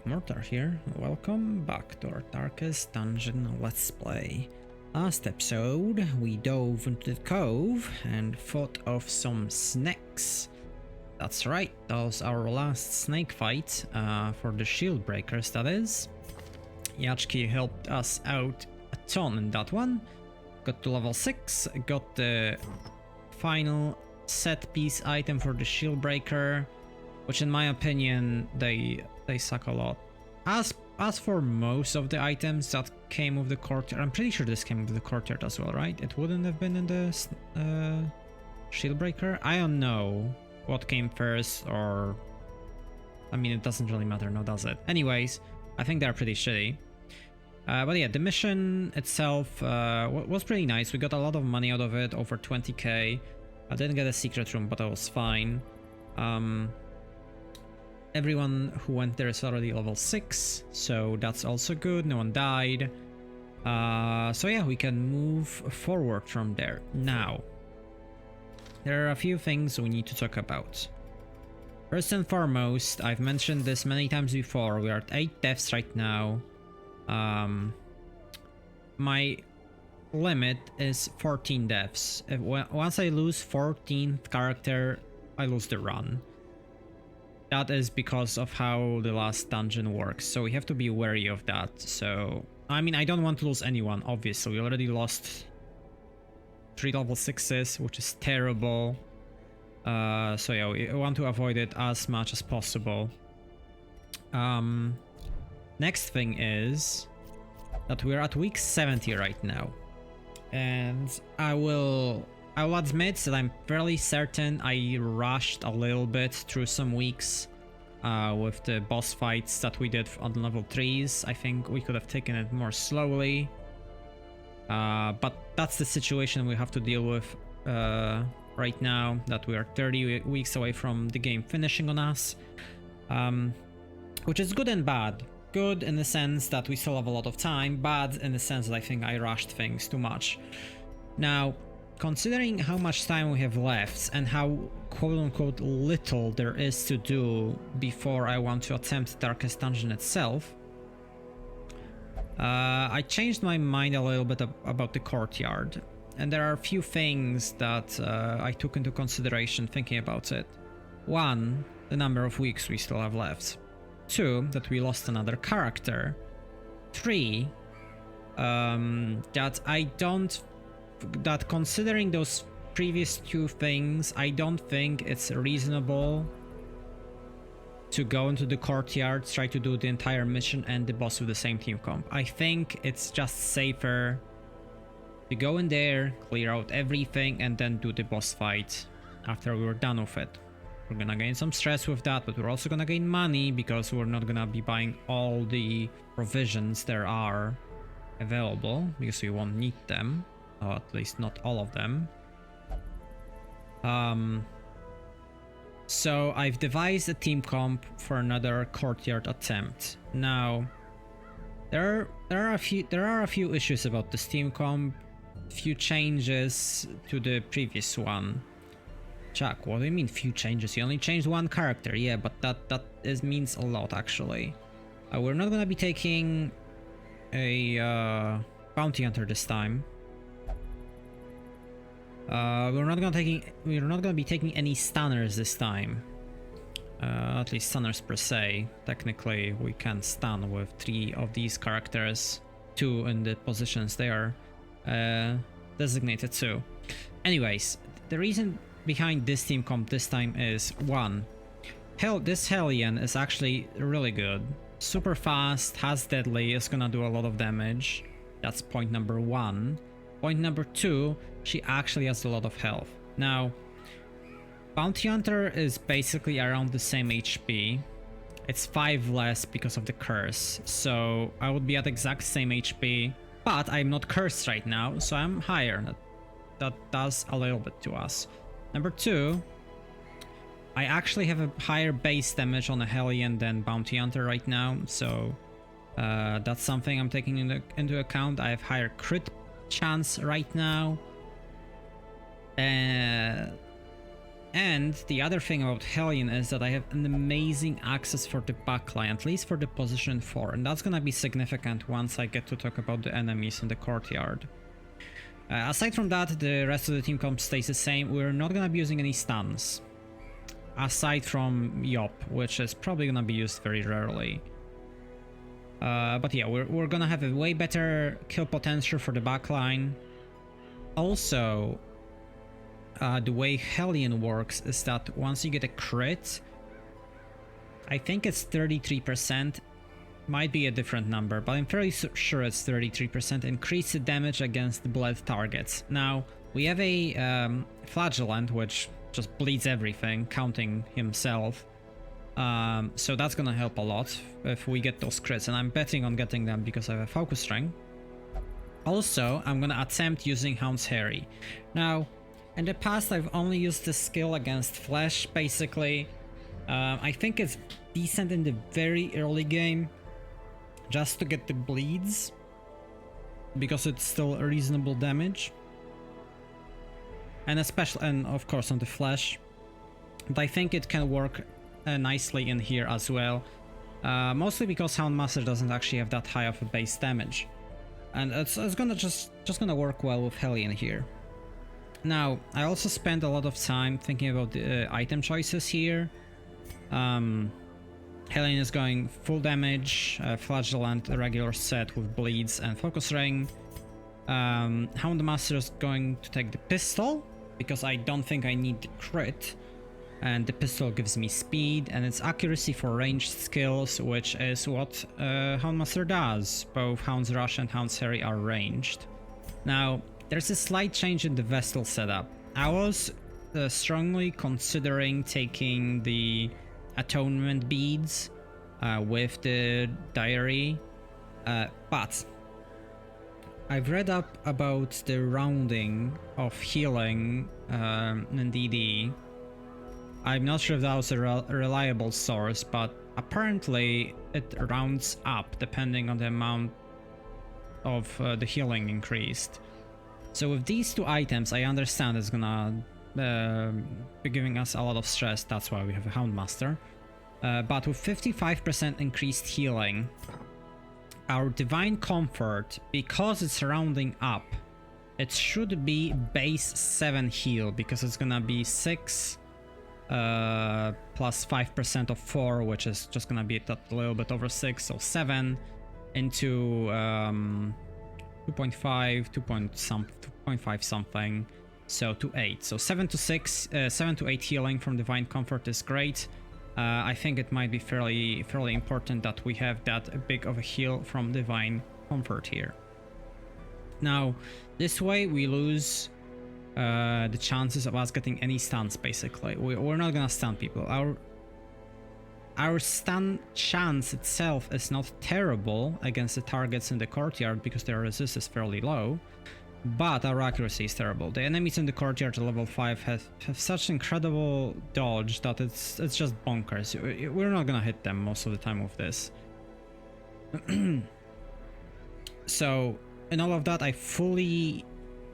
Mortar here. Welcome back to our Darkest Dungeon Let's Play. Last episode, we dove into the cove and fought off some snakes. That's right, that was our last snake fight for the shield breakers, that is. Yachki helped us out a ton in that one. Got to level 6, got the final set piece item for the shield breaker, which in my opinion they suck a lot. As for most of the items that came with the courtyard, I'm pretty sure this came with the courtyard as well, right? It wouldn't have been in the shield breaker. I don't know what came first, or I mean, it doesn't really matter, no, does it? Anyways, I think they're pretty shitty. But yeah, the mission itself was pretty nice. We got a lot of money out of it, over 20k. I didn't get a secret room, but that was fine. Everyone who went there is already level 6, so that's also good. No one died. So yeah, we can move forward from there. Now, there are a few things we need to talk about. First and foremost, I've mentioned this many times before, we are at 8 deaths right now. My limit is 14 deaths. Once I lose 14th character, I lose the run. That is because of how the last dungeon works, so we have to be wary of that. So, I mean, I don't want to lose anyone, obviously. We already lost 3 level 6s, which is terrible. So yeah, we want to avoid it as much as possible. Next thing is that we're at week 70 right now. And I will admit that I'm fairly certain I rushed a little bit through some weeks with the boss fights that we did on level 3s. I think we could have taken it more slowly. But that's the situation we have to deal with right now, that we are 30 weeks away from the game finishing on us. Which is good and bad. Good in the sense that we still have a lot of time, bad in the sense that I think I rushed things too much. Now, considering how much time we have left and how quote-unquote little there is to do before I want to attempt Darkest Dungeon itself, I changed my mind a little bit about the courtyard, and there are a few things that I took into consideration thinking about it. 1, the number of weeks we still have left. 2, that we lost another character. 3, that considering those previous 2 things, I don't think it's reasonable to go into the courtyard, try to do the entire mission and the boss with the same team comp. I think it's just safer to go in there, clear out everything, and then do the boss fight after we're done with it. We're gonna gain some stress with that, but we're also gonna gain money because we're not gonna be buying all the provisions there are available, because we won't need them, or at least not all of them. So I've devised a team comp for another courtyard attempt. Now, there are a few issues about this team comp, few changes to the previous one. Jack, what do you mean few changes? You only changed 1 character. Yeah, but that means a lot actually. We're not gonna be taking a bounty hunter this time. We're not gonna be taking any stunners this time. At least stunners per se. Technically, we can stun with 3 of these characters, 2 in the positions they are designated to. Anyways, the reason behind this team comp this time is 1. This Hellion is actually really good. Super fast, has deadly, is gonna do a lot of damage. That's point number 1. Point number 2, she actually has a lot of health. Now, Bounty Hunter is basically around the same HP. It's 5 less because of the curse, so I would be at exact same HP, but I'm not cursed right now, so I'm higher. That does a little bit to us. Number 2, I actually have a higher base damage on a Hellion than Bounty Hunter right now, so that's something I'm taking into account. I have higher crit chance right now. And the other thing about Hellion is that I have an amazing access for the backline, at least for the position 4, and that's gonna be significant once I get to talk about the enemies in the courtyard. Aside from that, the rest of the team comp stays the same. We're not gonna be using any stuns, aside from Yop, which is probably gonna be used very rarely. But yeah, we're gonna have a way better kill potential for the backline. Also, the way Hellion works is that once you get a crit, I think it's 33%, might be a different number, but I'm fairly sure it's 33% increase the damage against the bled targets. Now, we have a flagellant, which just bleeds everything, counting himself. So that's gonna help a lot if we get those crits, and I'm betting on getting them because I have a focus ring. Also, I'm gonna attempt using Hound's Harry. Now, in the past, I've only used this skill against flesh, basically. I think it's decent in the very early game, just to get the bleeds, because it's still a reasonable damage. And especially, and of course on the flesh. But I think it can work nicely in here as well. Mostly because Houndmaster doesn't actually have that high of a base damage. And it's gonna just gonna work well with Hellion here. Now, I also spent a lot of time thinking about the item choices here. Hellion is going full damage, Flagellant, a regular set with bleeds and focus ring. Houndmaster is going to take the pistol, because I don't think I need the crit. And the pistol gives me speed, and it's accuracy for ranged skills, which is what Houndmaster does. Both Hound's Rush and Hound's Harry are ranged. Now, there's a slight change in the Vestal setup. I was strongly considering taking the Atonement Beads with the Diary, but I've read up about the rounding of healing in DD. I'm not sure if that was a reliable source, but apparently it rounds up depending on the amount of the healing increased. So with these two items, I understand it's gonna be giving us a lot of stress, that's why we have a Houndmaster. But with 55% increased healing, our Divine Comfort, because it's rounding up, it should be base 7 heal, because it's gonna be 6 plus 5% of 4, which is just gonna be a little bit over 6, so 7 into 2.5, 2.5 something, so to 8. So 7 to 8 healing from Divine Comfort is great. I think it might be fairly important that we have that big of a heal from Divine Comfort here. Now, this way we lose the chances of us getting any stuns, basically. We're not gonna stun people. Our stun chance itself is not terrible against the targets in the courtyard because their resist is fairly low, but our accuracy is terrible. The enemies in the courtyard at level 5 have such incredible dodge that it's just bonkers. We're not gonna hit them most of the time with this. So in all of that, I fully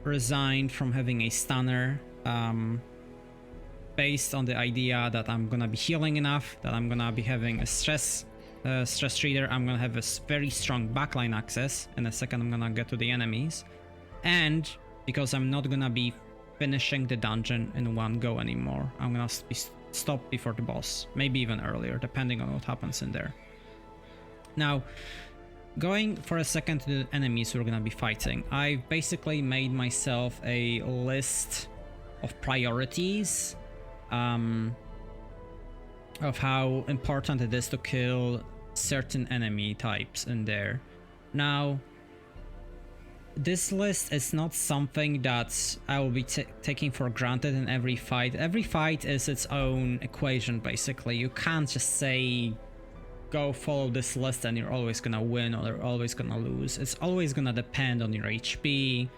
resigned from having a stunner, based on the idea that I'm gonna be healing enough, that I'm gonna be having a stress reader, I'm gonna have a very strong backline access. In a second I'm gonna get to the enemies, and because I'm not gonna be finishing the dungeon in one go anymore, I'm gonna be stopped before the boss, maybe even earlier, depending on what happens in there. Now, going for a second to the enemies we're gonna be fighting, I've basically made myself a list of priorities of how important it is to kill certain enemy types in there. Now, this list is not something that I will be taking for granted in every fight. Every fight is its own equation, basically. You can't just say, go follow this list and you're always gonna win or you're always gonna lose. It's always gonna depend on your HP,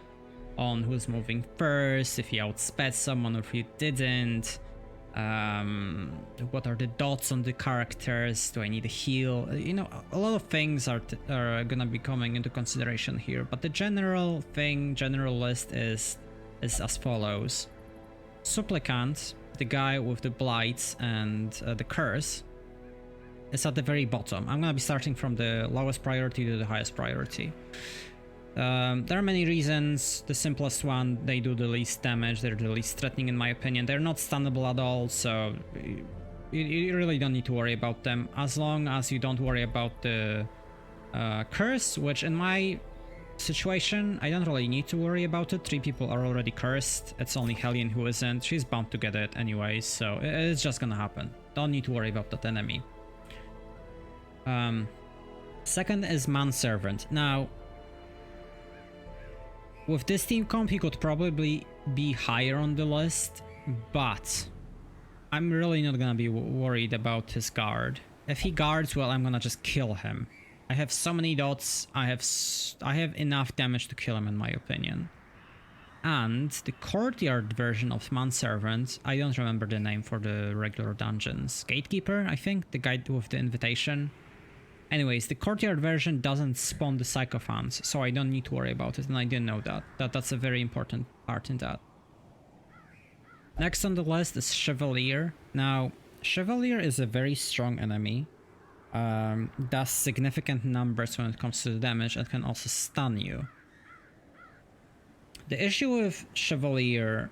on who's moving first, if you outsped someone or if you didn't, what are the dots on the characters, do I need a heal, you know, a lot of things are gonna be coming into consideration here, but the general list is as follows. Supplicant, the guy with the blights and the curse is at the very bottom. I'm gonna be starting from the lowest priority to the highest priority. There are many reasons. The simplest one, they do the least damage, they're the least threatening in my opinion. They're not stunnable at all, so you really don't need to worry about them, as long as you don't worry about the curse, which in my situation, I don't really need to worry about it. 3 people are already cursed. It's only Hellion who isn't. She's bound to get it anyway, so it's just gonna happen. Don't need to worry about that enemy. Second is Manservant. Now, with this team comp, he could probably be higher on the list, but I'm really not gonna be worried about his guard. If he guards, well, I'm gonna just kill him. I have so many dots, I have enough damage to kill him in my opinion. And the courtyard version of Manservant, I don't remember the name for the regular dungeons. Gatekeeper, I think, the guy with the invitation. Anyways, the courtyard version doesn't spawn the Sycophants, so I don't need to worry about it, and I didn't know that. That's a very important part in that. Next on the list is Chevalier. Now, Chevalier is a very strong enemy. Does significant numbers when it comes to the damage and can also stun you. The issue with Chevalier,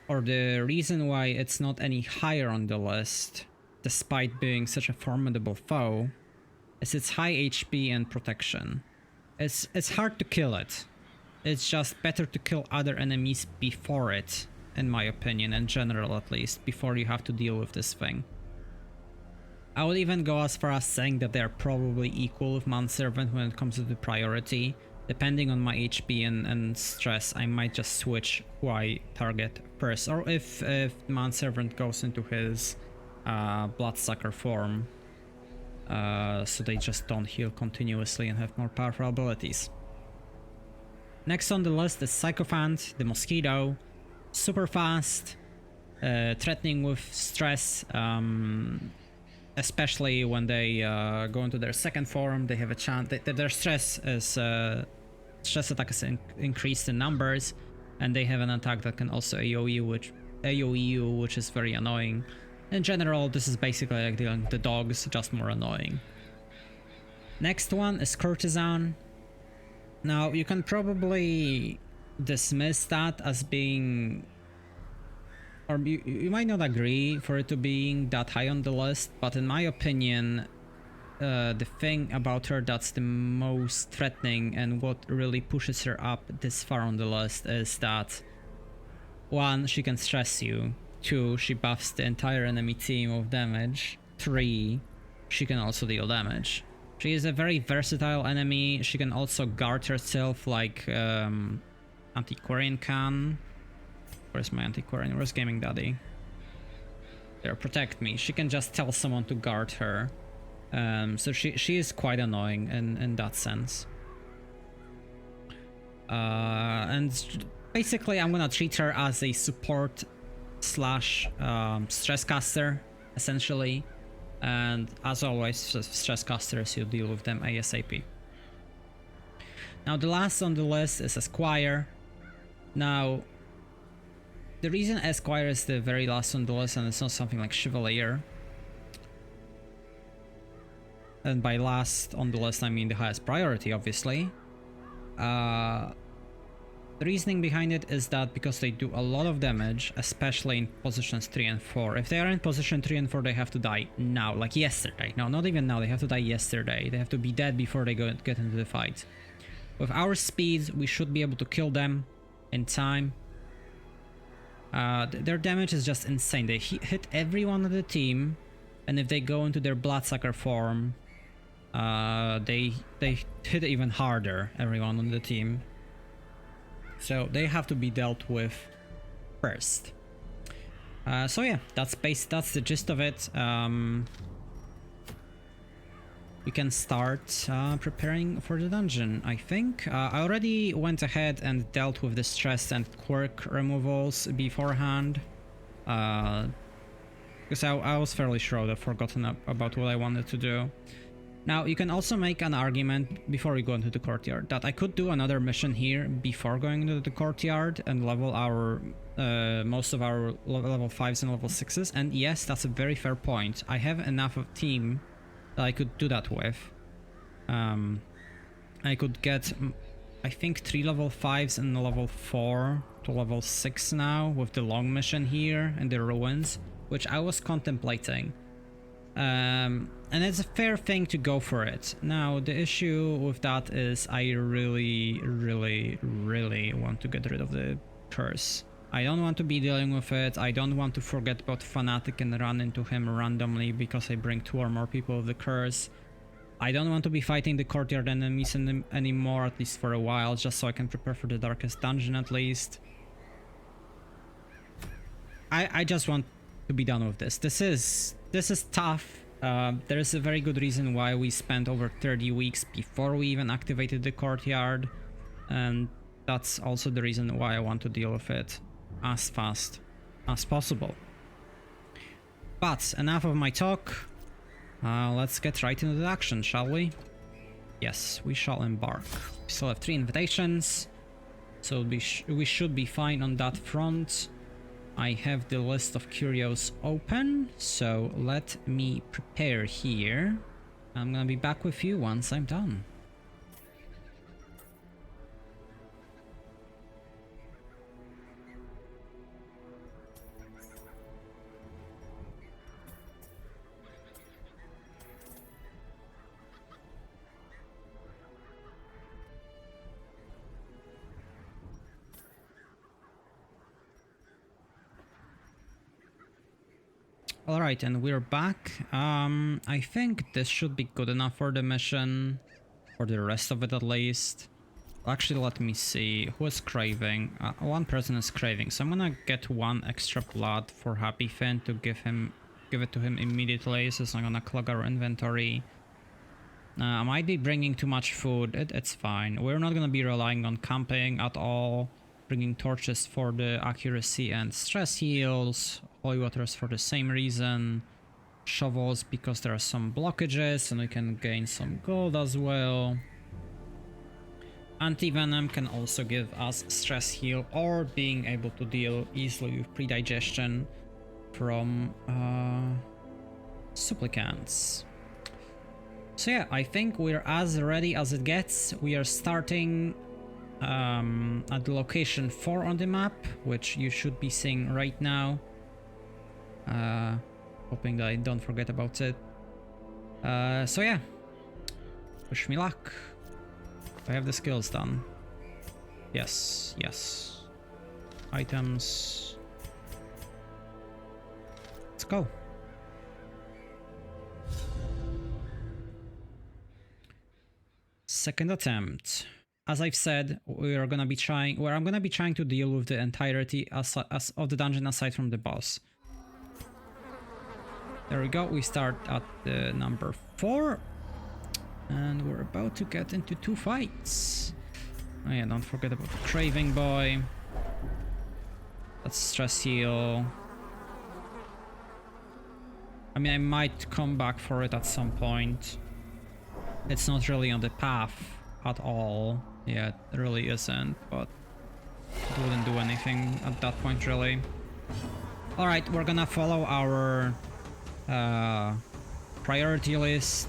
or the reason why it's not any higher on the list, despite being such a formidable foe, is its high HP and protection. It's hard to kill it. It's just better to kill other enemies before it, in my opinion, in general at least, before you have to deal with this thing. I would even go as far as saying that they're probably equal with Manservant when it comes to the priority. Depending on my HP and stress, I might just switch who I target first. Or if Manservant goes into his Bloodsucker form, so they just don't heal continuously and have more powerful abilities. Next on the list is Sycophant, the Mosquito. Super fast, threatening with stress. Especially when they go into their second form, they have a chance. Their stress attack is increased in numbers, and they have an attack that can also AoE you, which is very annoying. In general, this is basically like dealing with the dogs, just more annoying. Next one is Courtesan. Now, you can probably dismiss that as being, or you might not agree for it to being that high on the list, but in my opinion, the thing about her that's the most threatening and what really pushes her up this far on the list is that 1, she can stress you, 2, she buffs the entire enemy team of damage, 3, she can also deal damage. She is a very versatile enemy. She can also guard herself like Antiquarian can. Where's my Antiquarian? Where's Gaming Daddy? There, protect me. She can just tell someone to guard her. So she is quite annoying in that sense. And basically I'm gonna treat her as a support slash stress caster, essentially. And as always, stress casters, you deal with them ASAP. Now the last on the list is a Squire. Now, the reason Squire is the very last on the list and it's not something like Chevalier, and by last on the list I mean the highest priority, obviously. The reasoning behind it is that because they do a lot of damage, especially in positions 3 and 4. If they are in position 3 and 4, they have to die now, like yesterday. No, not even now, they have to die yesterday. They have to be dead before they get into the fight. With our speed, we should be able to kill them in time. Their damage is just insane. They hit everyone on the team, and if they go into their Bloodsucker form, they hit even harder, everyone on the team. So they have to be dealt with first. So yeah, that's the gist of it. We can start preparing for the dungeon, I think. I already went ahead and dealt with the stress and quirk removals beforehand. Because I was fairly sure I'd forgotten about what I wanted to do. Now, you can also make an argument before we go into the courtyard that I could do another mission here before going into the courtyard and level our most of our level 5s and level 6s. And yes, that's a very fair point. I have enough of team that I could do that with. I could get, I think, 3 level 5s and a level 4 to level 6 now with the long mission here in the ruins, which I was contemplating. And it's a fair thing to go for it. Now, the issue with that is I really want to get rid of the curse. I don't want to be dealing with it. I don't want to forget about Fanatic and run into him randomly because I bring 2 or more people with the curse. I don't want to be fighting the courtyard enemies anymore, at least for a while, just so I can prepare for the Darkest Dungeon at least. I just want to be done with this. This is tough. There is a very good reason why we spent over 30 weeks before we even activated the courtyard, and that's also the reason why I want to deal with it as fast as possible. But enough of my talk. Let's get right into the action, shall we? Yes, we shall embark. We still have 3 invitations, so we should be fine on that front. I have the list of curios open, so let me prepare here. I'm gonna be back with you once I'm done. Alright, and we're back. I think this should be good enough for the mission, for the rest of it at least. Actually, let me see, who is craving? One person is craving, so I'm gonna get 1 extra blood for Happy Finn to give it to him immediately, so it's not gonna clog our inventory. I might be bringing too much food, it's fine. We're not gonna be relying on camping at all. Bringing torches for the accuracy and stress heals, holy waters for the same reason, shovels because there are some blockages and we can gain some gold as well. Anti-venom can also give us stress heal or being able to deal easily with pre-digestion from supplicants. So yeah, I think we're as ready as it gets. We are starting at the location 4 on the map, which you should be seeing right now. Hoping that I don't forget about it. So yeah, wish me luck. I have the skills done. Yes, yes. Items. Let's go. Second attempt. As I've said, I'm gonna be trying to deal with the entirety of the dungeon aside from the boss. There we go. We start at the number 4, and we're about to get into 2 fights. Oh yeah, don't forget about the Craving Boy. That's stress heal. I mean, I might come back for it at some point. It's not really on the path at all. Yeah, it really isn't, but it wouldn't do anything at that point, really. Alright, we're gonna follow our priority list.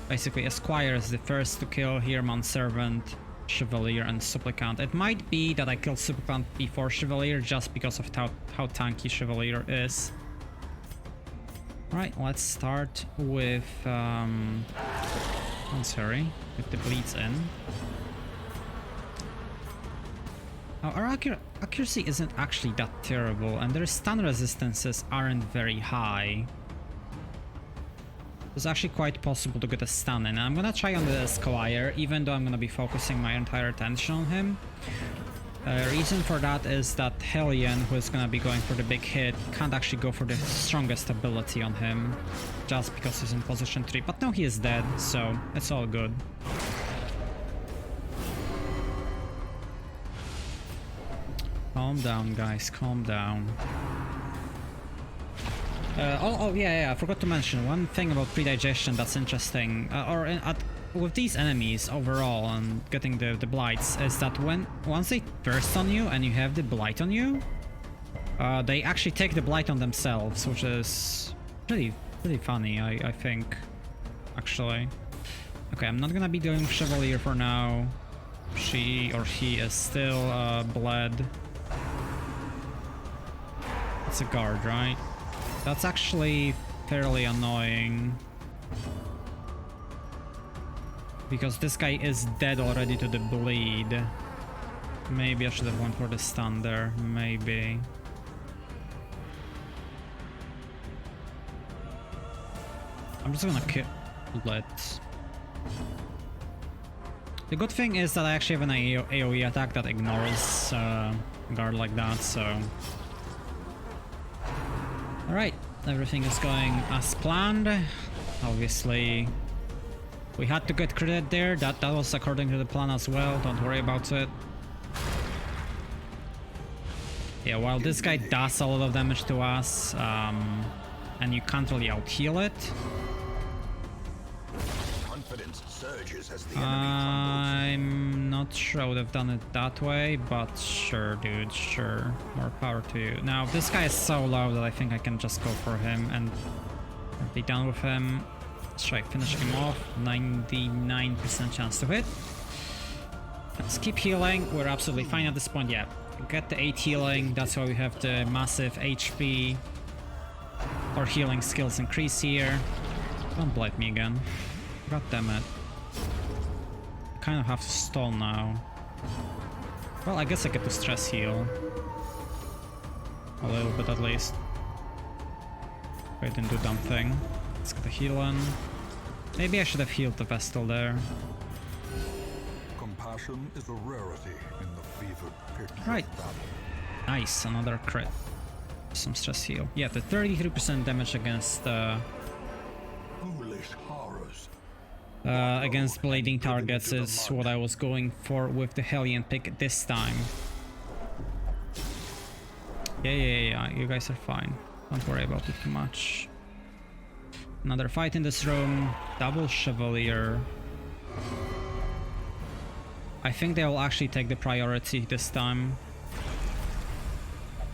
Basically, a Squire is the first to kill here, Manservant, Chevalier, and Supplicant. It might be that I kill Supplicant before Chevalier just because of how tanky Chevalier is. Alright, let's start with sorry, with the bleeds in. Now, our accuracy isn't actually that terrible, and their stun resistances aren't very high. It's actually quite possible to get a stun in, and I'm gonna try on the Squire, even though I'm gonna be focusing my entire attention on him. Reason for that is that Hellion, who is gonna be going for the big hit, can't actually go for the strongest ability on him, just because he's in position 3. But now he is dead, so it's all good. Calm down, guys, calm down. Yeah, I forgot to mention one thing about predigestion that's interesting, with these enemies overall and getting the blights, is that once they burst on you and you have the blight on you, they actually take the blight on themselves, which is pretty funny, I think, actually. Okay, I'm not gonna be doing Chevalier for now. She or he is still bled. It's a guard, right? That's actually fairly annoying. Because this guy is dead already to the bleed. Maybe I should have went for the stun there. Maybe. I'm just gonna kill it. The good thing is that I actually have an AoE attack that ignores a guard like that, so... Alright, everything is going as planned. Obviously, we had to get credit there. That was according to the plan as well. Don't worry about it. Yeah, while this guy does a lot of damage to us, and you can't really out-heal it, I'm not sure I would have done it that way, but sure, dude, sure. More power to you. Now, this guy is so low that I think I can just go for him and be done with him. Let's try finishing him off. 99% chance to hit. Let's keep healing. We're absolutely fine at this point. Yeah, get the 8 healing. That's why we have the massive HP. Our healing skills increase here. Don't blight me again. God damn it. Kind of have to stall now. Well, I guess I get to stress heal. A little bit at least. I didn't do dumb thing. Let's get the heal in. Maybe I should have healed the Vestal there. Compassion is a rarity in the fevered pit. Right. Nice, another crit. Some stress heal. Yeah, the 33% damage against Foolish horrors. against blading targets is what I was going for with the Hellion pick this time. Yeah, you guys are fine. Don't worry about it too much. Another fight in this room. Double Chevalier. I think they will actually take the priority this time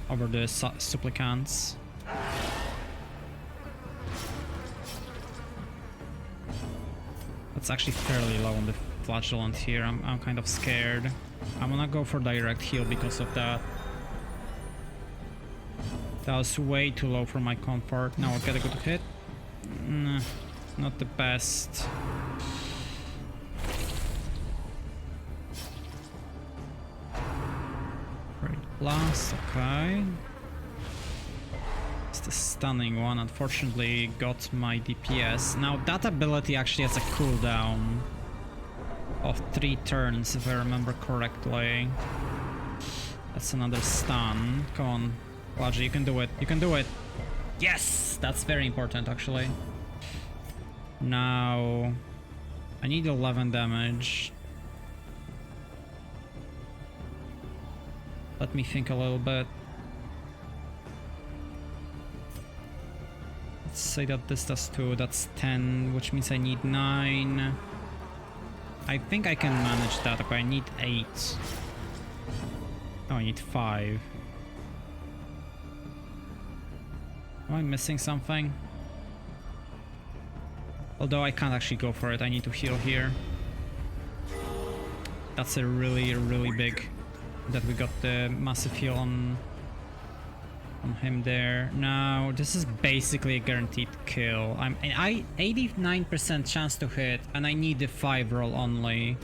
over the supplicants. That's actually fairly low on the flagellant here. I'm kind of scared. I'm gonna go for direct heal because of that. That was way too low for my comfort. Now I'll get a good hit. Nah, not the best. Great blast, okay. It's the stunning one, unfortunately got my DPS. Now that ability actually has a cooldown of 3 turns if I remember correctly. That's another stun. Come on, Plagy, you can do it. You can do it. Yes! That's very important actually. Now I need 11 damage. Let me think a little bit. Let's say that this does 2, that's 10, which means I need 9. I think I can manage that. Okay, I need 8. Oh, I need 5. Am I missing something? Although I can't actually go for it, I need to heal here. That's a really big that we got the massive heal on him there. Now this is basically a guaranteed kill. I 89% chance to hit and I need the 5 roll only.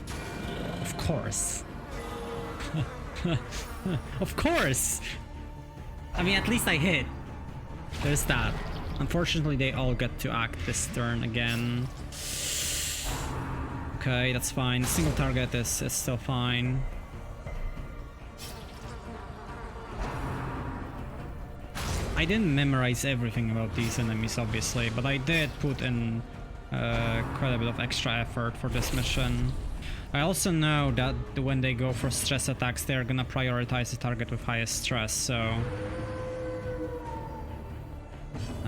Of course. Of course. I mean, at least I hit. There's that. Unfortunately, they all get to act this turn again. Okay, that's fine. Single target is still fine. I didn't memorize everything about these enemies, obviously, but I did put in quite a bit of extra effort for this mission. I also know that when they go for stress attacks, they're gonna prioritize the target with highest stress, so...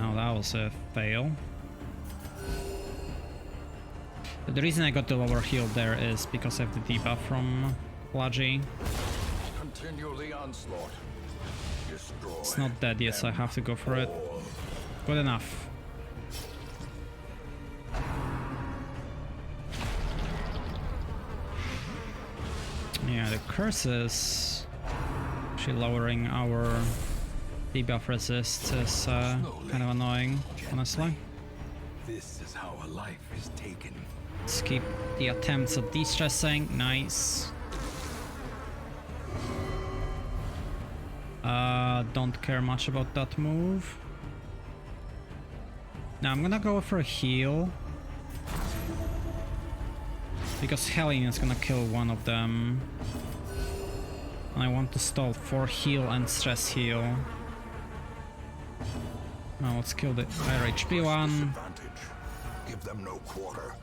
Now that was a fail. But the reason I got the lower heal there is because of the debuff from Bludgy. Continue the onslaught. Destroy. It's not dead yet, so I have to go for it. Good enough. Yeah, the curses actually lowering our debuff resist is kind of annoying, honestly. This is how a life is taken. Let's keep the attempts at de-stressing. Nice. Don't care much about that move. Now I'm gonna go for a heal. Because Helene is gonna kill one of them. And I want to stall for heal and stress heal. Now let's kill the higher HP one. Give them no quarter.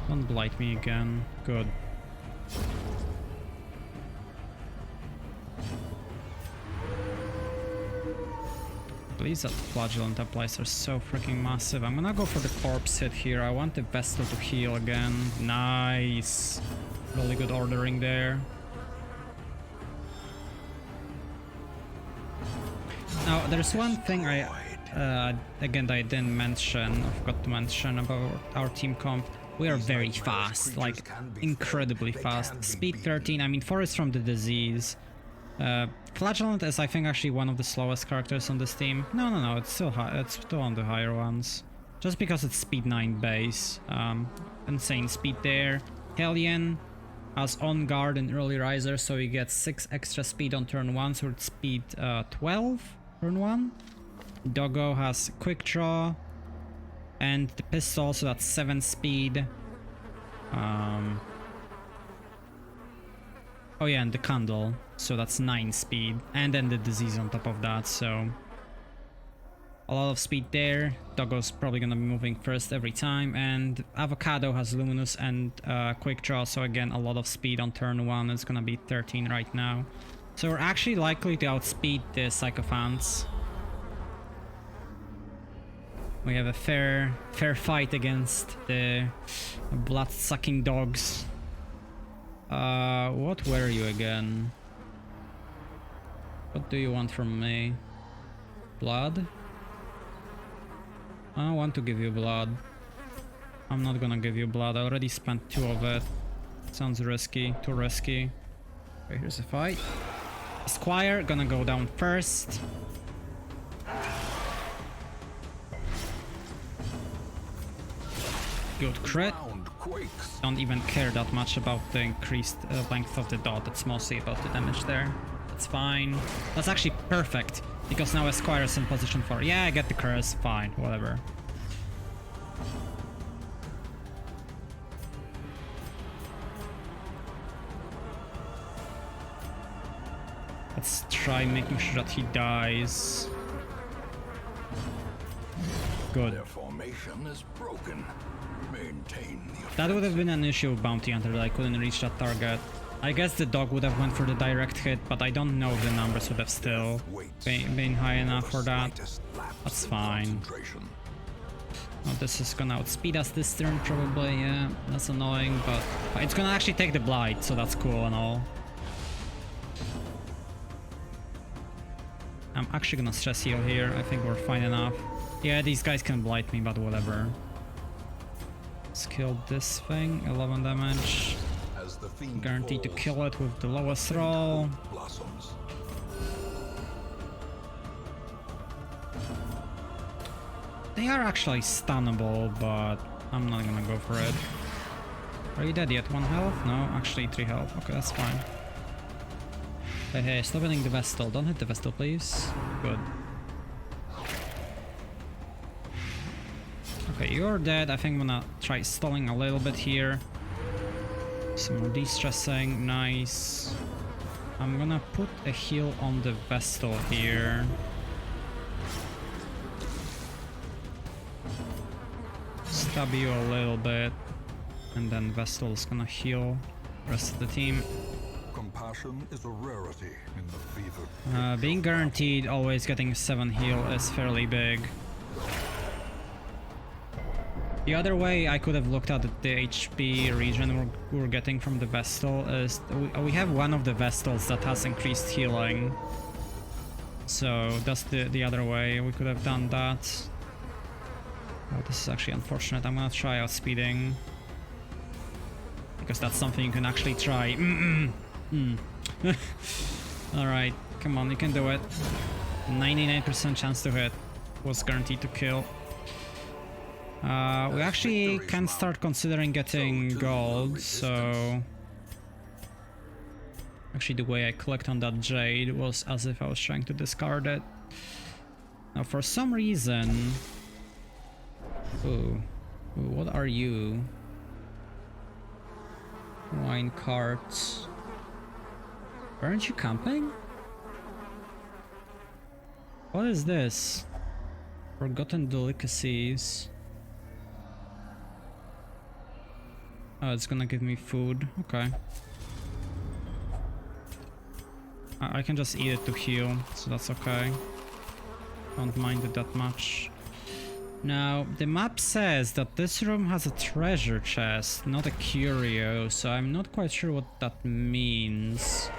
Don't blight me again. Good. Please, that flagellant applies are so freaking massive. I'm gonna go for the corpse hit here. I want the Vestal to heal again. Nice. Really good ordering there. Now, there's one thing again, that I didn't mention, I forgot to mention about our team comp. We are very fast, like incredibly fast. Speed 13, I mean 4 is from the disease. Flagellant is, I think, actually one of the slowest characters on this team. No, it's still high, it's still on the higher ones. Just because it's speed 9 base. Insane speed there. Hellion has on guard and early riser, so he gets 6 extra speed on turn 1, so it's speed 12 turn 1. Doggo has quick draw and the pistol, so that's 7 speed. Oh yeah, and the candle, so that's 9 speed, and then the disease on top of that, so a lot of speed there. Doggo's probably gonna be moving first every time, and Avocado has Luminous and quick draw, so again a lot of speed on turn 1. It's gonna be 13 right now, so we're actually likely to outspeed the Sycophants. We have a fair fight against the blood-sucking dogs. What were you again? What do you want from me? Blood? I want to give you blood. I'm not gonna give you blood. I already spent 2 of it. Sounds risky. Too risky. Okay, here's a fight. Squire gonna go down first. Good crit. Don't even care that much about the increased length of the dot. It's mostly about the damage there. That's fine. That's actually perfect, because now Squire is in position for... Yeah, I get the curse. Fine, whatever. Let's try making sure that he dies. Good. Their formation is broken. Maintain the That would have been an issue with Bounty Hunter, that I couldn't reach that target. I guess the dog would have went for the direct hit, but I don't know if the numbers would have still been high enough for that. That's fine. Oh, this is gonna outspeed us this turn probably, yeah. That's annoying, but it's gonna actually take the blight, so that's cool and all. I'm actually gonna stress heal here. I think we're fine enough. Yeah, these guys can blight me, but whatever. Let's kill this thing. 11 damage. Guaranteed to kill it with the lowest roll. They are actually stunnable, but I'm not gonna go for it. Are you dead yet? 1 health? No, actually 3 health. Okay, that's fine. Hey, stop hitting the Vestal. Don't hit the Vestal, please. Good. Okay, you're dead. I think I'm gonna try stalling a little bit here. Some more de-stressing. Nice. I'm gonna put a heal on the Vestal here. Stab you a little bit. And then Vestal's gonna heal the rest of the team. compassion is a rarity in the fever. Being guaranteed always getting 7 heal is fairly big. The other way I could have looked at the HP regen we're getting from the Vestal is we have one of the Vestals that has increased healing. So that's the other way we could have done that. Oh, this is actually unfortunate. I'm gonna try outspeeding. Because that's something you can actually try. Alright, come on, you can do it. 99% chance to hit was guaranteed to kill. We actually can start considering getting gold, so... Actually, the way I clicked on that jade was as if I was trying to discard it. Now, for some reason... Ooh, what are you? Wine carts. Aren't you camping? What is this? Forgotten delicacies. Oh, it's gonna give me food. Okay. I can just eat it to heal, so that's okay. Don't mind it that much. Now, the map says that this room has a treasure chest, not a curio, so I'm not quite sure what that means.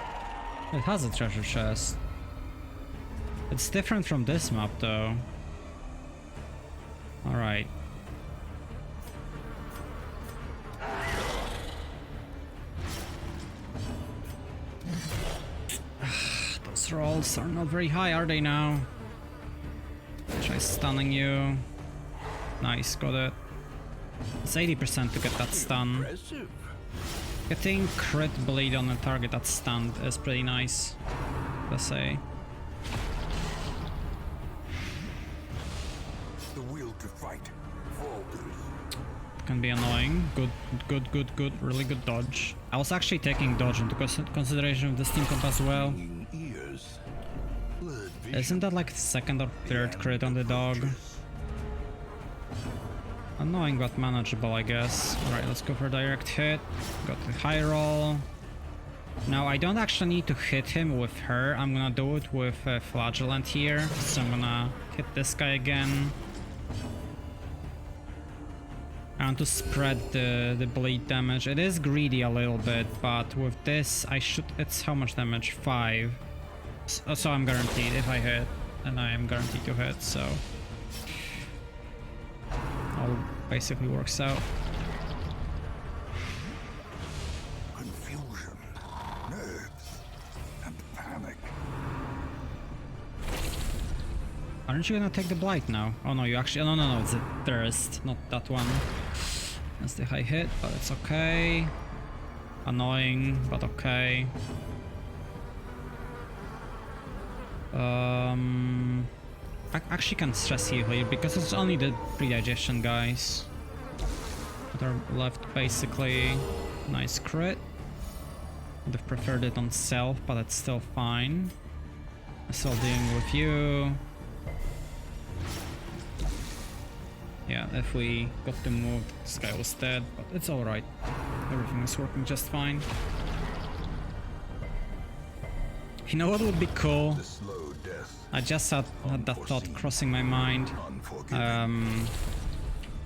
It has a treasure chest. It's different from this map, though. Alright. Those rolls are not very high, are they now? Try stunning you. Nice, got it. It's 80% to get that stun. Getting crit bleed on a target that's stunned is pretty nice, let's say. The will to fight falters. Can be annoying. Good. Really good dodge. I was actually taking dodge into consideration of this team comp as well. Isn't that like the second or third crit on the dog? Annoying but manageable, I guess. Alright, let's go for direct hit. Got the high roll. Now, I don't actually need to hit him with her. I'm gonna do it with Flagellant here. So I'm gonna hit this guy again. I want to spread the bleed damage. It is greedy a little bit, but with this, I should... It's how much damage? 5. So I'm guaranteed if I hit. And I am guaranteed to hit, so... all basically works out. Confusion, nerves, and panic. Aren't you gonna take the blight now? Oh no, you actually... No, it's the thirst, not that one. That's the high hit, but it's okay. Annoying, but okay. I actually can stress heal here because it's only the pre-digestion guys that are left, basically. Nice crit. Would have preferred it on self, but it's still fine. Still dealing with you. Yeah, if we got to move, this guy was dead, but it's alright. Everything is working just fine. You know what would be cool? I just had that thought crossing my mind.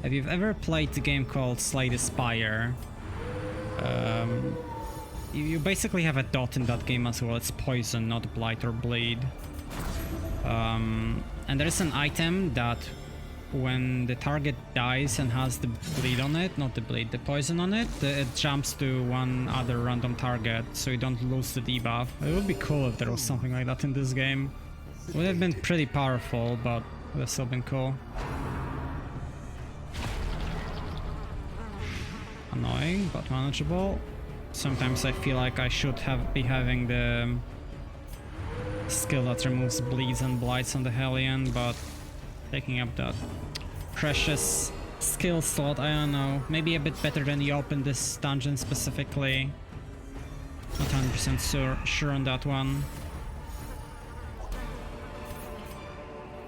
If you've ever played the game called Slay the Spire, you basically have a dot in that game as well. It's poison, not blight or bleed. And there is an item that when the target dies and has the bleed on it, not the bleed, the poison on it, it jumps to one other random target, so you don't lose the debuff. It would be cool if there was something like that in this game. It would have been pretty powerful, but it would have still been cool. Annoying, but manageable. Sometimes I feel like I should be having the skill that removes bleeds and blights on the Hellion, but taking up that precious skill slot, I don't know. Maybe a bit better than the open this dungeon specifically. Not 100% sure on that one.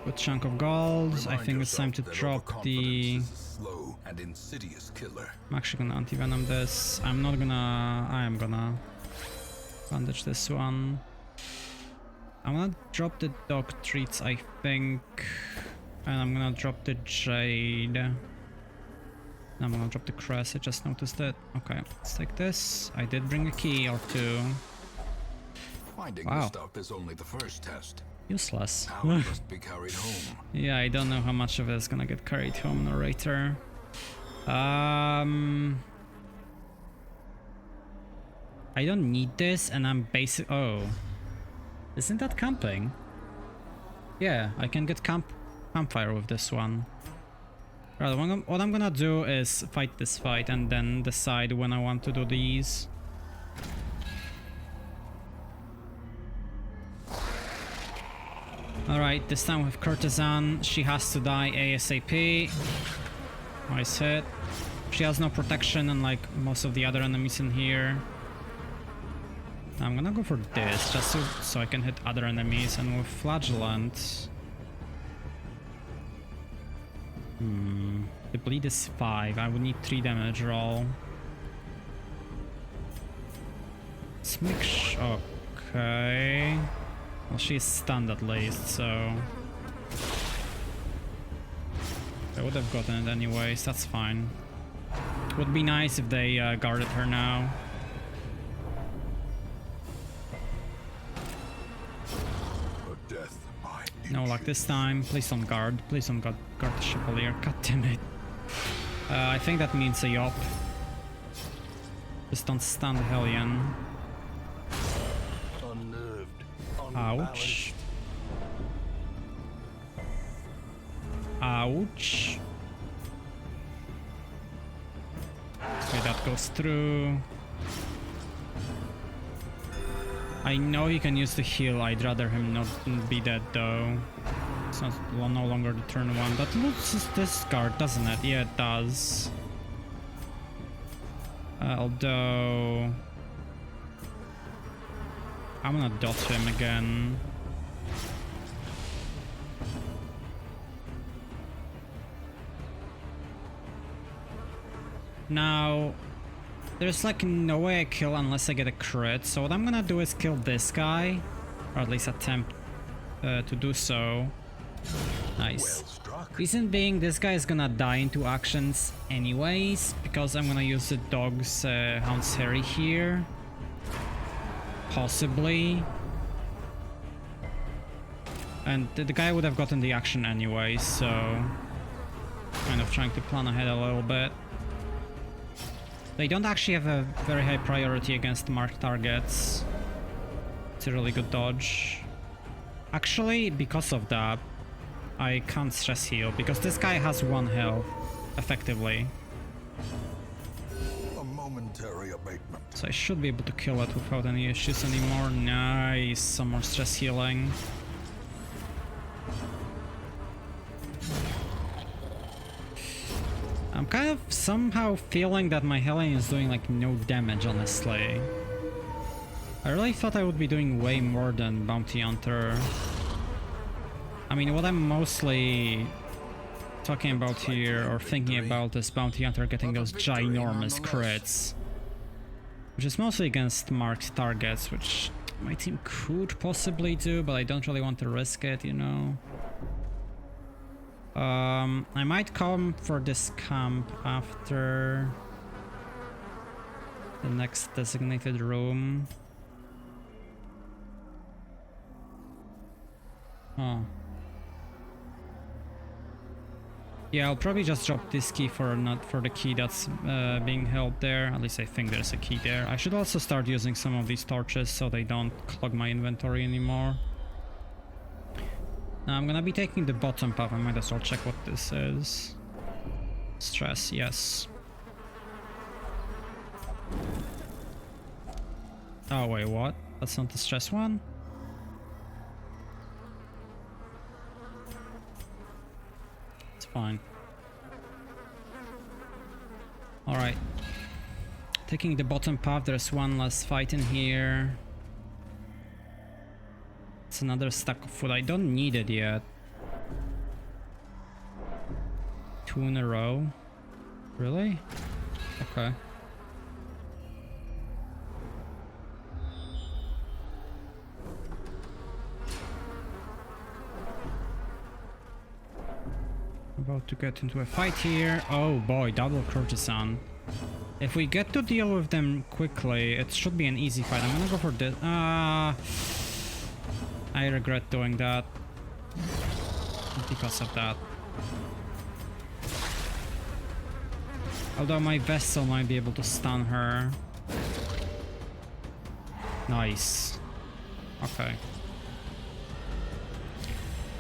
Good chunk of gold. I think it's time to drop the... I'm actually gonna anti-venom this. I am gonna Bandage this one. I'm gonna drop the dog treats, I think. And I'm gonna drop the jade. I'm gonna drop the crest, I just noticed it. Okay, let's take this. I did bring a key or two. Finding the stuff is only the first test. Useless. Now it must be carried home. Yeah, I don't know how much of it is gonna get carried home, narrator. I don't need this, and I'm basic. Oh, isn't that camping? Yeah, I can get campfire with this one. Right, what I'm gonna do is fight this fight and then decide when I want to do these. Alright, this time with Courtesan, she has to die ASAP. Nice hit. She has no protection unlike most of the other enemies in here. I'm gonna go for this, just so I can hit other enemies, and with Flagellant... The bleed is 5, I would need 3 damage roll. Let's make sure... Okay... Well, she's stunned at least, so... I would have gotten it anyways, that's fine. It would be nice if they guarded her now. No luck this time. Please don't guard. Please don't guard the Chevalier. God damn it. I think that means a yop. Just don't stun the Hellion. Ouch. Ouch. Okay, that goes through. I know he can use the heal, I'd rather him not be dead though. It's no longer the turn 1. That loses this card, doesn't it? Yeah, it does. Although... I'm gonna dot him again. Now... There's like no way I kill unless I get a crit, so what I'm gonna do is kill this guy, or at least attempt to do so. Nice. Reason being, this guy is gonna die in 2 actions anyways, because I'm gonna use the dog's Hound's Harry here. Possibly. And the guy would have gotten the action anyway, so... Kind of trying to plan ahead a little bit. They don't actually have a very high priority against marked targets. It's a really good dodge. Actually, because of that, I can't stress heal, because this guy has 1 health, effectively. A momentary abatement. So I should be able to kill it without any issues anymore. Nice, some more stress healing. I'm kind of somehow feeling that my Hellion is doing like no damage, honestly. I really thought I would be doing way more than Bounty Hunter. I mean, what I'm mostly talking about here, or thinking about, is Bounty Hunter getting those ginormous crits. Which is mostly against marked targets, which my team could possibly do, but I don't really want to risk it, you know? I might come for this camp after the next designated room. Oh. Yeah, I'll probably just drop this key for the key that's being held there. At least I think there's a key there. I should also start using some of these torches so they don't clog my inventory anymore. Now I'm gonna be taking the bottom path. I might as well check what this is. Stress, yes. Oh wait, what? That's not the stress one? It's fine. Alright. Taking the bottom path, there's 1 less fight in here. It's another stack of food. I don't need it yet. 2 in a row. Really? Okay. About to get into a fight here. Oh boy, double Courtesan. If we get to deal with them quickly, it should be an easy fight. I'm gonna go for this. I regret doing that. Because of that. Although my vessel might be able to stun her. Nice. Okay.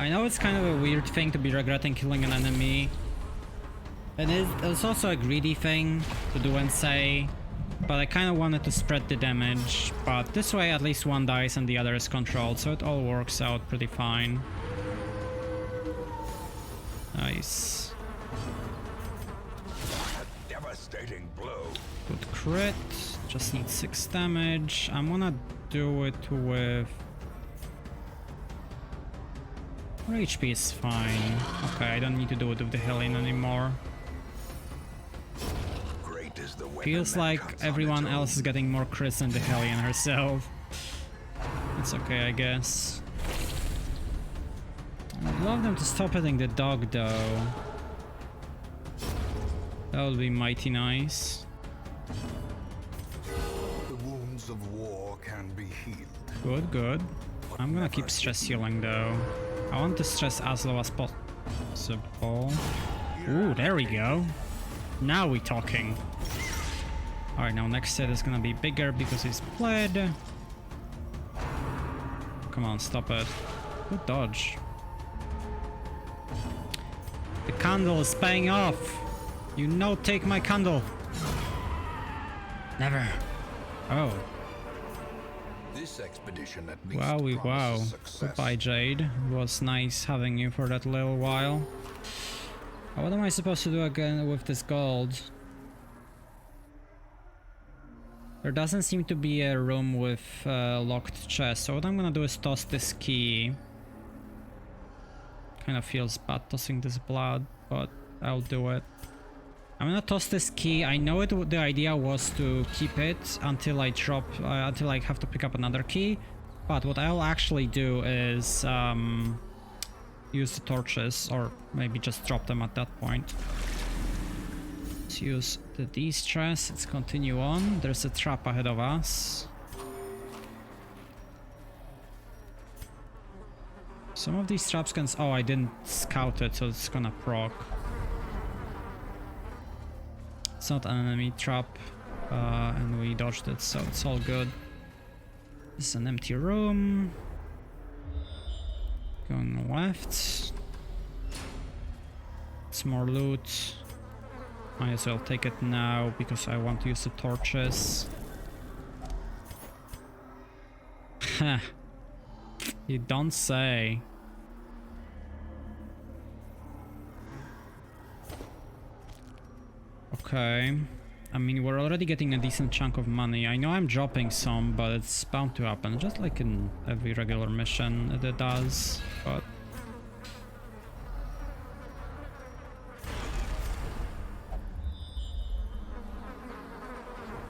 I know it's kind of a weird thing to be regretting killing an enemy. It's also a greedy thing to do and say, but I kind of wanted to spread the damage. But this way at least one dies and the other is controlled, so it all works out pretty fine. Nice. A devastating blow. Good crit. Just need 6 damage. I'm gonna do it with... Her HP is fine. Okay, I don't need to do it with the Helene anymore. Great is the Feels like everyone else is getting more crits than the Helene herself. It's okay, I guess. I'd love them to stop hitting the dog though. That would be mighty nice. The wounds of war can be healed. Good, good. I'm gonna keep stress healing though. I want to stress as low as possible. Ooh, there we go. Now we're talking. Alright, now next set is gonna be bigger because he's bled. Come on, stop it. Good dodge. The candle is paying off. You know, take my candle. Never. Oh. This expedition at least Wowie, wow. promises success. Goodbye, Jade. It was nice having you for that little while. What am I supposed to do again with this gold? There doesn't seem to be a room with locked chest, so what I'm gonna do is toss this key. Kind of feels bad tossing this blood, but I'll do it. I'm gonna toss this key. I know the idea was to keep it until I drop, until I have to pick up another key. But what I'll actually do is use the torches, or maybe just drop them at that point. Let's use the de-stress. Let's continue on. There's a trap ahead of us. Some of these traps can... Oh, I didn't scout it, so it's gonna proc. It's not an enemy trap, and we dodged it, so it's all good. This is an empty room. Going left. It's more loot. Might as well take it now because I want to use the torches. Heh. You don't say. Okay. I mean, we're already getting a decent chunk of money. I know I'm dropping some, but it's bound to happen. Just like in every regular mission it does. But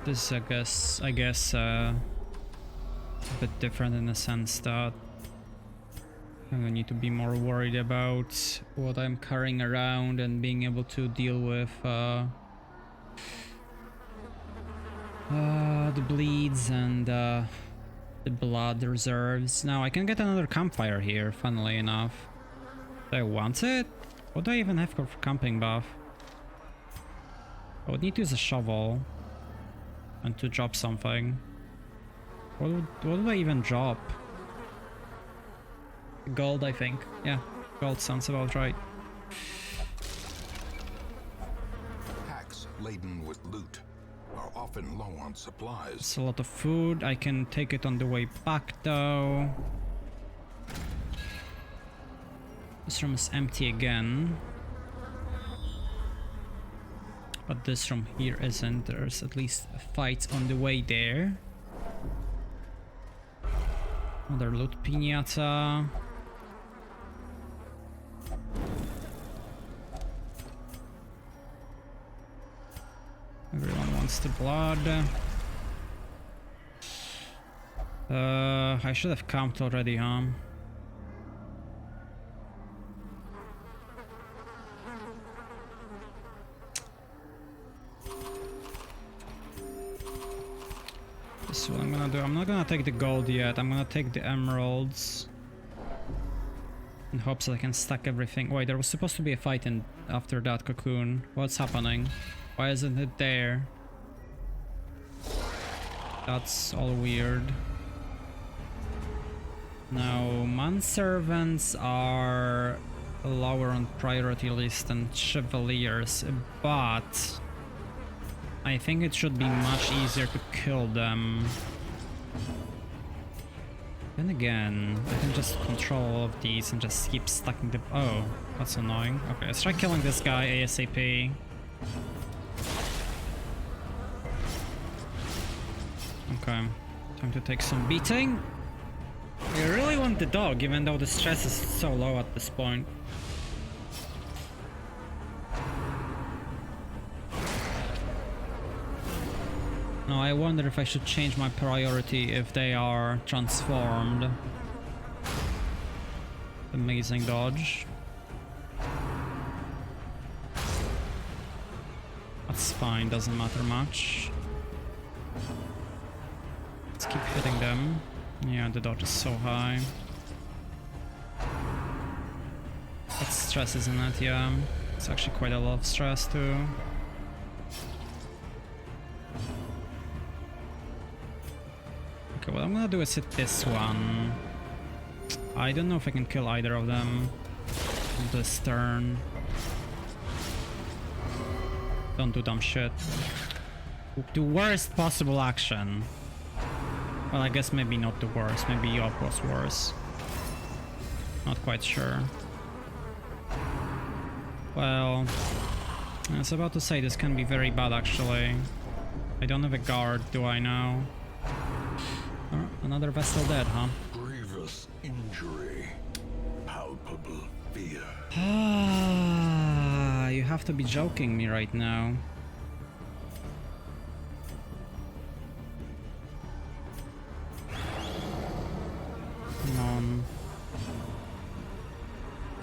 this is, I guess, a bit different in the sense that I need to be more worried about what I'm carrying around and being able to deal with the bleeds and the blood reserves. Now I can get another campfire here, funnily enough. Do I want it? What do I even have for camping buff? I would need to use a shovel and to drop something. What do I even drop? Gold, I think. Yeah, gold sounds about right. Packs laden with loot are often low on supplies. It's a lot of food. I can take it on the way back though. This room is empty again. But this room here isn't. There's at least fights on the way there. Another loot piñata. Everyone wants the blood. I should have camped already, huh? So what I'm gonna do, I'm not gonna take the gold yet, I'm gonna take the emeralds. In hopes that I can stack everything. Wait, there was supposed to be a fight after that cocoon. What's happening? Why isn't it there? That's all weird. Now, manservants are lower on priority list than chevaliers, but I think it should be much easier to kill them. Then again, I can just control all of these and just keep stacking the... Oh, that's annoying. Okay, let's try killing this guy ASAP. Okay, time to take some beating. I really want the dog, even though the stress is so low at this point. Now I wonder if I should change my priority if they are transformed. Amazing dodge. That's fine, doesn't matter much. Let's keep hitting them. Yeah, the dodge is so high. That's stress, isn't it? Yeah. It's actually quite a lot of stress too. Okay, what I'm gonna do is hit this one. I don't know if I can kill either of them this turn. Don't do dumb shit. The worst possible action. Well, I guess maybe not the worst. Maybe Yop was worse. Not quite sure. Well, I was about to say this can be very bad actually. I don't have a guard, do I now? Oh, another vessel dead, huh? Grievous injury. Palpable fear. Ah, you have to be joking me right now. Come on.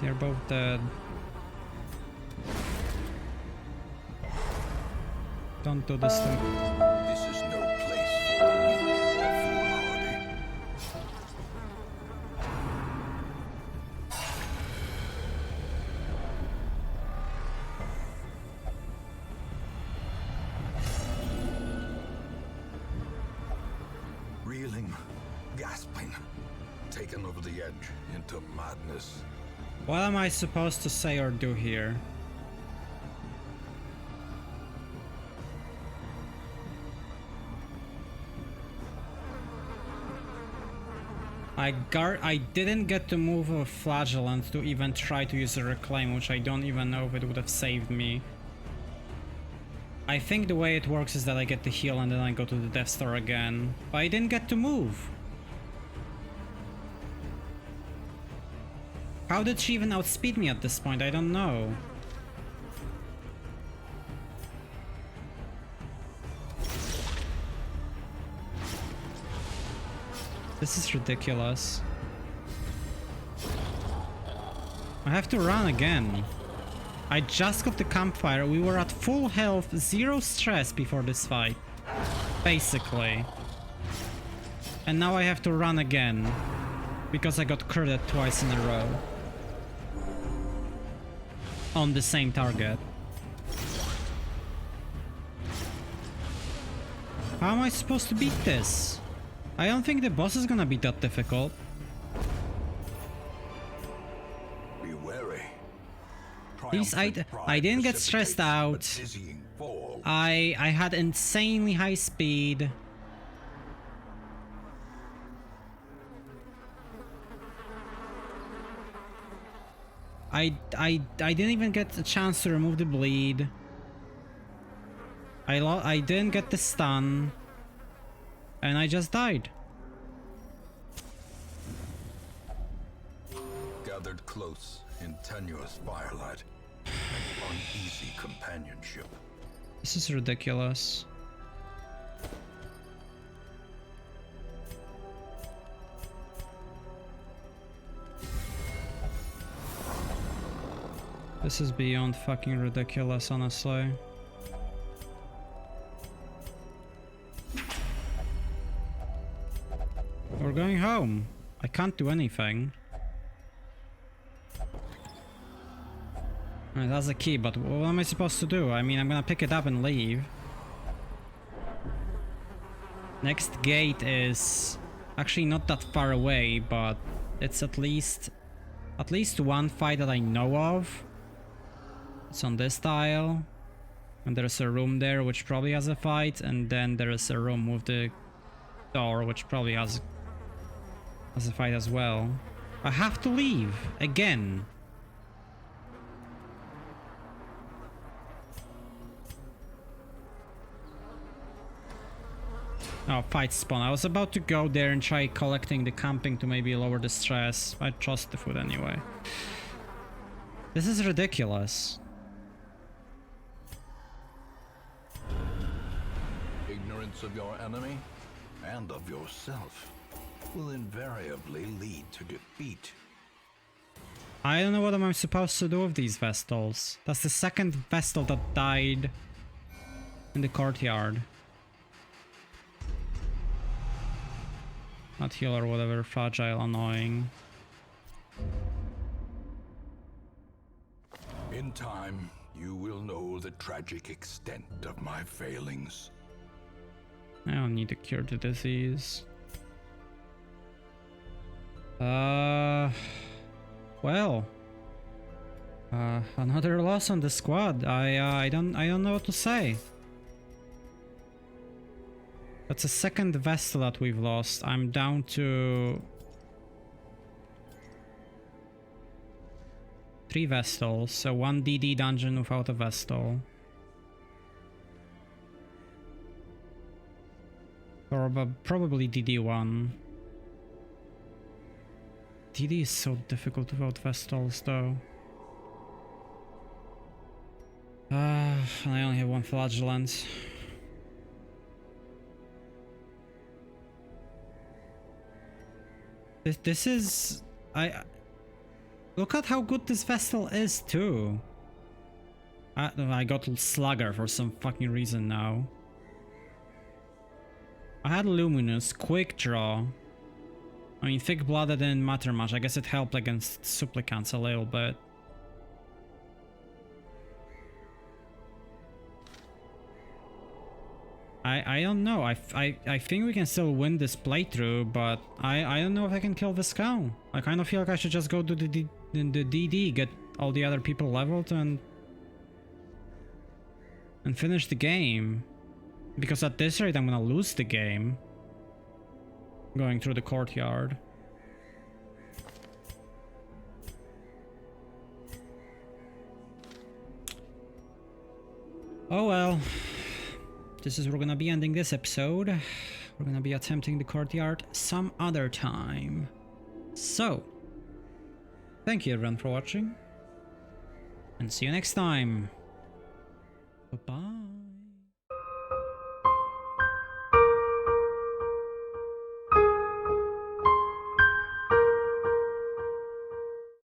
They're both dead. Don't do this to me. This is no place for foolhardy. Reeling, gasping, taken over the edge into madness. What am I supposed to say or do here? I didn't get to move a flagellant to even try to use a reclaim, which I don't even know if it would have saved me. I think the way it works is that I get to heal and then I go to the Death Star again, but I didn't get to move. How did she even outspeed me at this point? I don't know. This is ridiculous. I have to run again. I just got the campfire. We were at full health, 0 stress before this fight. Basically. And now I have to run again. Because I got critted twice in a row. On the same target. How am I supposed to beat this? I don't think the boss is gonna be that difficult. Be wary. These I didn't get stressed out. I had insanely high speed. I didn't even get a chance to remove the bleed. I didn't get the stun. And I just died. Gathered close in tenuous firelight and uneasy companionship. This is ridiculous. This is beyond fucking ridiculous, honestly. We're going home. I can't do anything. Alright, that's the key, but what am I supposed to do? I mean, I'm gonna pick it up and leave. Next gate is actually not that far away, but it's at least one fight that I know of. It's on this tile. And there's a room there which probably has a fight, and then there is a room with the door which probably has a fight as well. I have to leave again. Oh, fight spawn. I was about to go there and try collecting the camping to maybe lower the stress. I trust the food anyway. This is ridiculous. Ignorance of your enemy and of yourself will invariably lead to defeat. I don't know what I'm supposed to do with these Vestals. That's the second Vestal that died in the courtyard. Not healer, whatever, fragile, annoying. In time, you will know the tragic extent of my failings. I don't need to cure the disease. Well. Another loss on the squad. I don't know what to say. That's a second Vestal that we've lost. I'm down to 3 Vestals, so 1 DD dungeon without a Vestal. Probably DD1. DD is so difficult without Vestals though. And I only have 1 Flagellant. This is... Look at how good this Vestal is too. I got Slugger for some fucking reason now. I had Luminous, Quick Draw. I mean, Thick Blooded didn't matter much. I guess it helped against Supplicants a little bit. I don't know. I think we can still win this playthrough, but I don't know if I can kill this cow. I kind of feel like I should just go to the DD, get all the other people leveled, and finish the game. Because at this rate, I'm gonna lose the game. Going through the courtyard. Oh well. This is where we're gonna be ending this episode. We're gonna be attempting the courtyard some other time. So, thank you everyone for watching. And see you next time. Bye-bye.